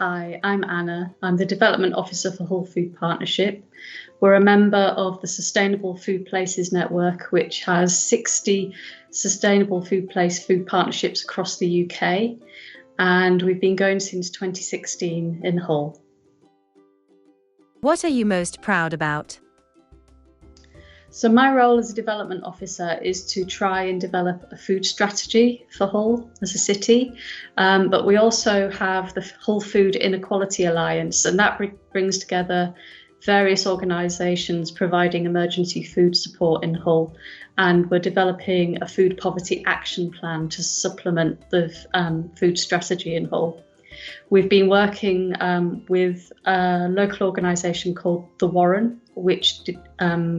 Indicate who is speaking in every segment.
Speaker 1: Hi, I'm Anna. I'm the Development Officer for Whole Food Partnership. We're a member of the Sustainable Food Places Network, which has 60 sustainable food place food partnerships across the UK. And we've been going since 2016 in Hull.
Speaker 2: What are you most proud about?
Speaker 1: So my role as a development officer is to try and develop a food strategy for Hull as a city, but we also have the Hull Food Inequality Alliance, and that brings together various organisations providing emergency food support in Hull, and we're developing a food poverty action plan to supplement the food strategy in Hull. We've been working with a local organisation called The Warren, which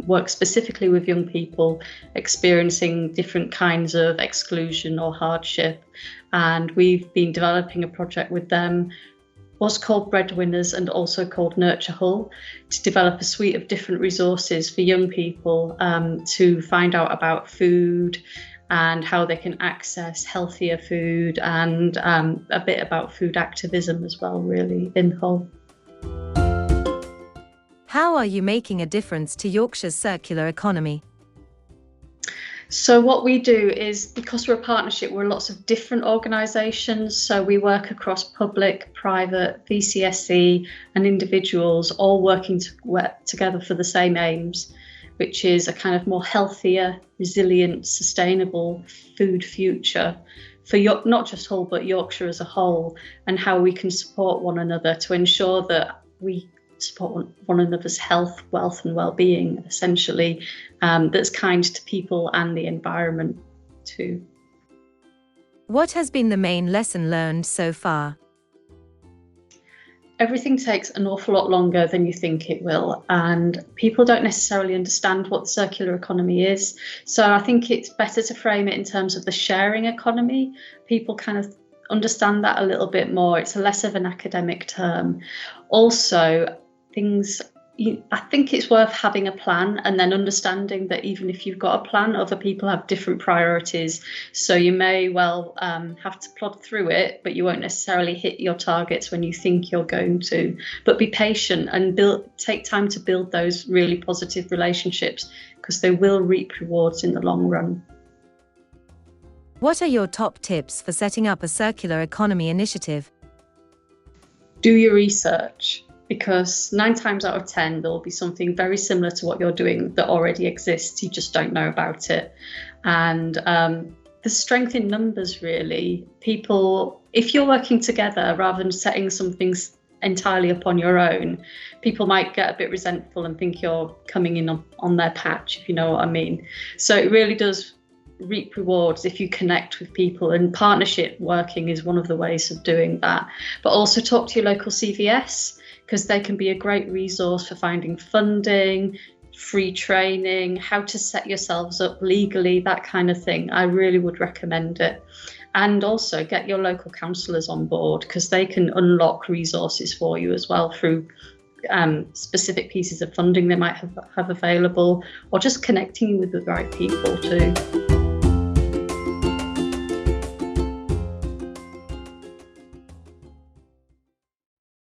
Speaker 1: works specifically with young people experiencing different kinds of exclusion or hardship. And we've been developing a project with them, was called Breadwinners and also called Nurture Hull, to develop a suite of different resources for young people to find out about food and how they can access healthier food, and a bit about food activism as well, really, in Hull.
Speaker 2: How are you making a difference to Yorkshire's circular economy?
Speaker 1: So what we do is, because we're a partnership, we're lots of different organisations. So we work across public, private, VCSE and individuals, all working together for the same aims, which is a kind of more healthier, resilient, sustainable food future for not just Hull, but Yorkshire as a whole, and how we can support one another to ensure that we support one another's health, wealth and well-being, essentially, that's kind to people and the environment too.
Speaker 2: What has been the main lesson learned so far?
Speaker 1: Everything takes an awful lot longer than you think it will, and people don't necessarily understand what the circular economy is. So I think it's better to frame it in terms of the sharing economy. People kind of understand that a little bit more. It's less of an academic term. Also, I think it's worth having a plan, and then understanding that even if you've got a plan, other people have different priorities. So you may well have to plod through it, but you won't necessarily hit your targets when you think you're going to. But be patient and take time to build those really positive relationships, because they will reap rewards in the long run.
Speaker 2: What are your top tips for setting up a circular economy initiative?
Speaker 1: Do your research, because 9 times out of 10 there will be something very similar to what you're doing that already exists. You just don't know about it. And the strength in numbers, really. People, if you're working together rather than setting something entirely upon your own, people might get a bit resentful and think you're coming in on their patch, if you know what I mean. So it really does reap rewards if you connect with people, and partnership working is one of the ways of doing that. But also talk to your local CVS, because they can be a great resource for finding funding, free training, how to set yourselves up legally, that kind of thing. I really would recommend it. And also get your local councillors on board, because they can unlock resources for you as well through specific pieces of funding they might have available, or just connecting you with the right people too.